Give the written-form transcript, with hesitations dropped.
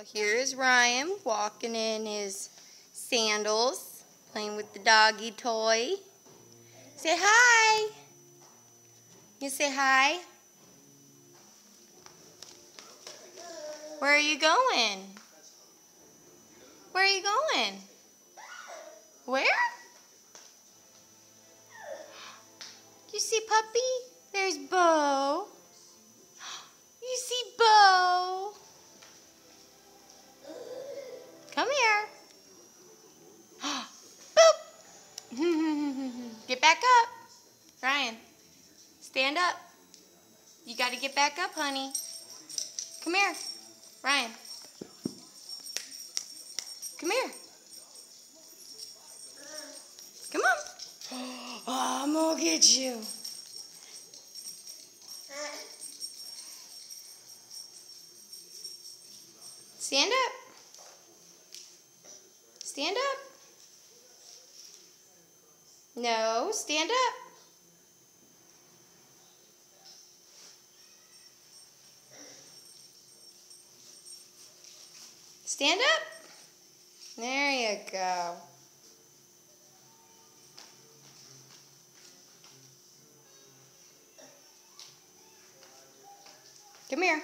Well, here's Ryan walking in his sandals, playing with the doggy toy. Say hi. You say hi? Where are you going? Where are you going? Where? You see Puppy? There's Bo. You see Bo? Come here. Boop. Get back up. Ryan, stand up. You got to get back up, honey. Come here. Ryan. Come here. Come on. Oh, I'm going to get you. Stand up. Stand up. No, stand up. Stand up. There you go. Come here.